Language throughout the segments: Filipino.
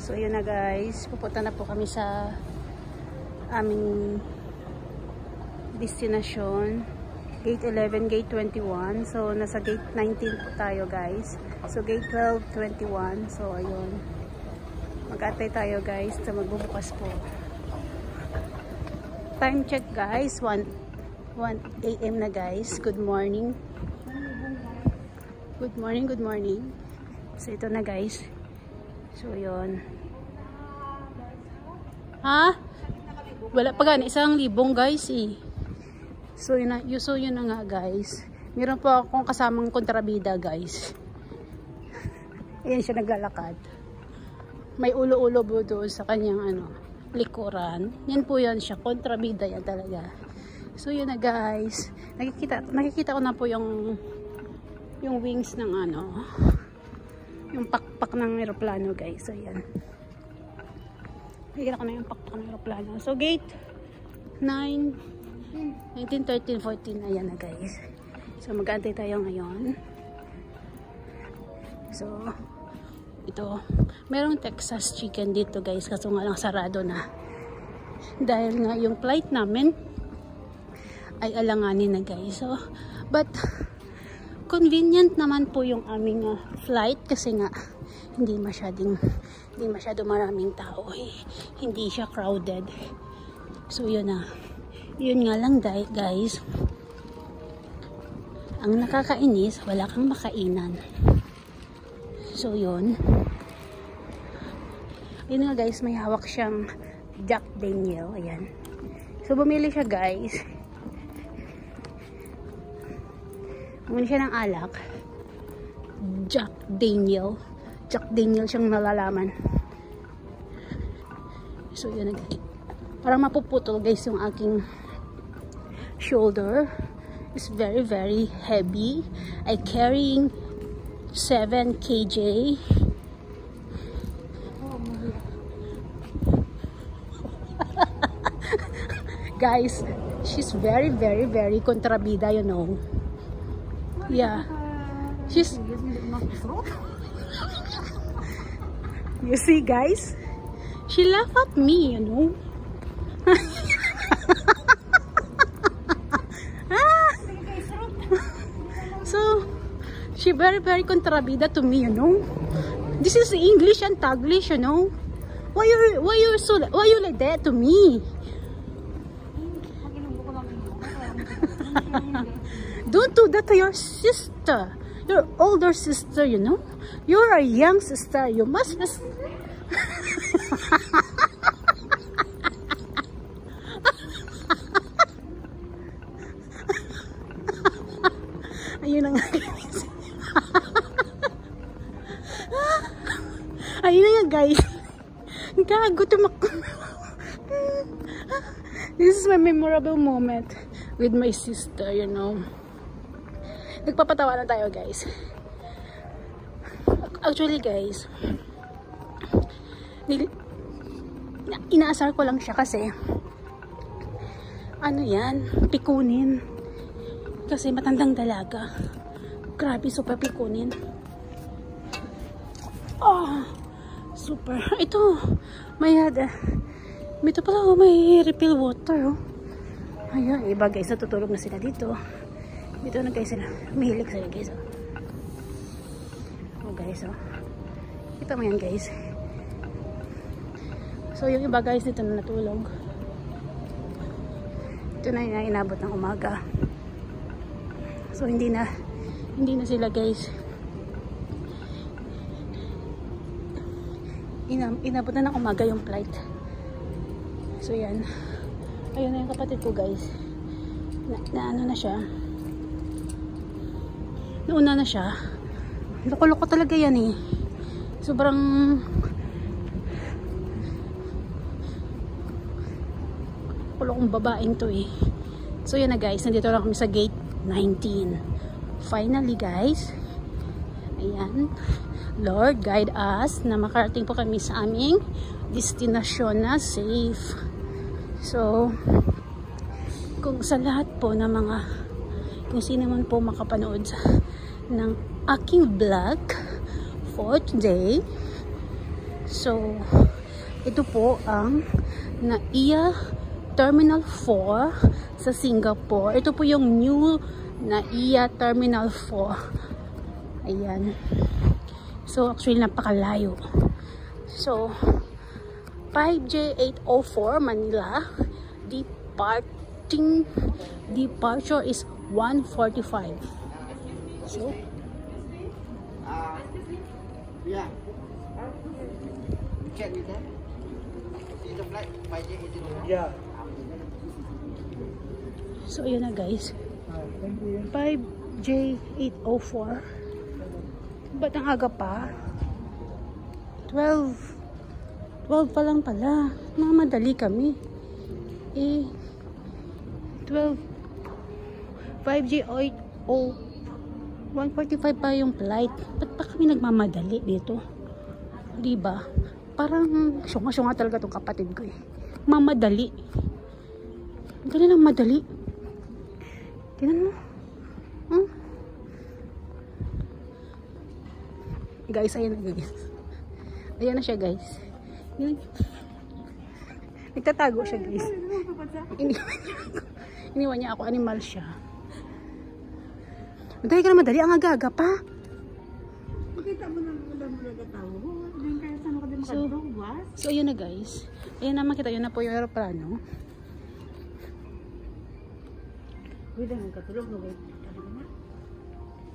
So yun na guys, pupunta na po kami sa aming destination. Gate 11, gate 21. So nasa gate 19 po tayo guys. So gate 12, 21. So ayun. Mag-atay tayo guys sa magbubukas po. Time check guys, 1 AM na guys. Good morning. Good morning, good morning. So ito na guys. So yun. Ha? Wala pa gani, 1,000 guys eh. So yun na nga guys. Meron po akong kasamang kontrabida guys. Ayan siya naglalakad. May ulo-ulo po doon sa kanyang likuran. Yan po yan siya. Kontrabida yan talaga. So yun na guys. Nakikita ko na po yung wings ng yung pakpak ng aeroplano guys. So yan. Nakikita ko na yung pakpak ng aeroplano. So gate 9, 19, 13, 14. Ayan na guys. So mag-aantay tayo ngayon. So ito, merong Texas chicken dito guys, kaso nga lang sarado na dahil nga yung flight namin ay alanganin na guys. So but convenient naman po yung aming flight kasi nga hindi masyado maraming tao eh. Hindi siya crowded. So yun na. Yun nga lang guys, ang nakakainis, wala kang makainan. So yun. Yun nga guys, may hawak siyang Jack Daniel. Ayan. So bumili siya guys. Bumili siya ng alak. Jack Daniel. Jack Daniel siyang nalalaman. So yun na guys. Parang mapuputol guys yung aking shoulder. It's very very heavy. I carrying 7 kg. Guys, she's very very very kontrabida, you know. Yeah. She's you see guys? She laughed at me, you know. So she very very kontrabida to me, you know. This is English and Taglish, you know. Why you like that to me? Don't do that to your sister, your older sister, you know. You're a young sister. You must. Ayun na nga guys. Ayun na nga guys. Gago tumak. This is my memorable moment with my sister, you know. Nagpapatawanan tayo guys. Actually guys, inaasar ko lang siya kasi yan, pikunin. Kasi matandang dalaga. Grabe, super pikunin. Oh, super. Ito, ito pala, may refill water. Oh. Ayan, iba guys, natutulog na sila dito. Dito na guys sila. Mahilig sila guys. Oh guys, oh. Kita mo yan guys. So yung iba guys, dito na natulog. Ito na yung inabot ng umaga. So hindi na sila guys. Inabot na ng umaga yung flight. So yan. Ayun na yung kapatid ko guys. Ano na siya. Nauna na siya. Loko-loko talaga yan eh. Sobrang kulokong babaeng to eh. So yan na guys. Nandito lang kami sa gate 19. Finally guys. Ayan. Lord, guide us na makarating po kami sa aming destinasyon na safe. So, kung sa lahat po ng mga, kung sino man po makapanood ng aking vlog for today, So, ito po ang NAIA Terminal 4 sa Singapore. Ito po yung new NAIA Terminal 4. Ayan. So, actually, napakalayo. So, 5J804 Manila. Departure is 1:45. So, yeah. Check with that. See the flight 5J804. Yeah. So, yun na guys. 5J804. Ba't ang aga pa? 12 pa lang pala. Mamadali kami. 12 5J804 1:45 pa yung flight. Ba't pa kami nagmamadali dito? Diba? Parang syunga-syunga talaga tong kapatid ko eh. Mamadali. Ganun ang madali. Tingnan mo. Guys, ayan na guys. Ayan na siya guys. Nagtatago siya guys. Iniwan niya ako. Animal siya. Madali ka na madali. Ang aga-aga pa. Makita mo na nagatawa. Kaya saan ka din makadrobas? So, ayan na guys. Ayan na makita. Ayan na po yung aeroplano. Uy, lang katulog na ba?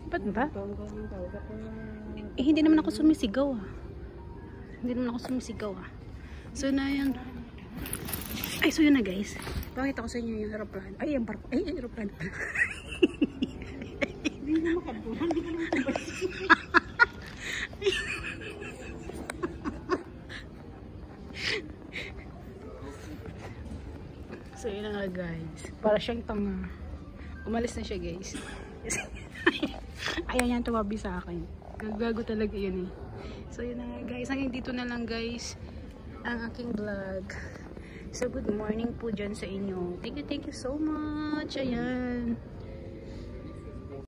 Ba't ba? Hindi naman ako sumisigaw ah. Hindi naman ako sumisigaw ah. So na yan. Ay, so yun na guys. Pakita ko sa inyo yung aeroplano. Ay, yung barko. Ay, aeroplano. Hindi na makadrobas. Hindi ka naman sabay. So yun na nga guys. Para siyang tanga. Umalis na siya guys. Ayaw niya tumabi sa akin. Gagago talaga yun eh. So yun na nga guys. Hanggang dito na lang guys ang aking vlog. So good morning po dyan sa inyo. Thank you so much. Ayan.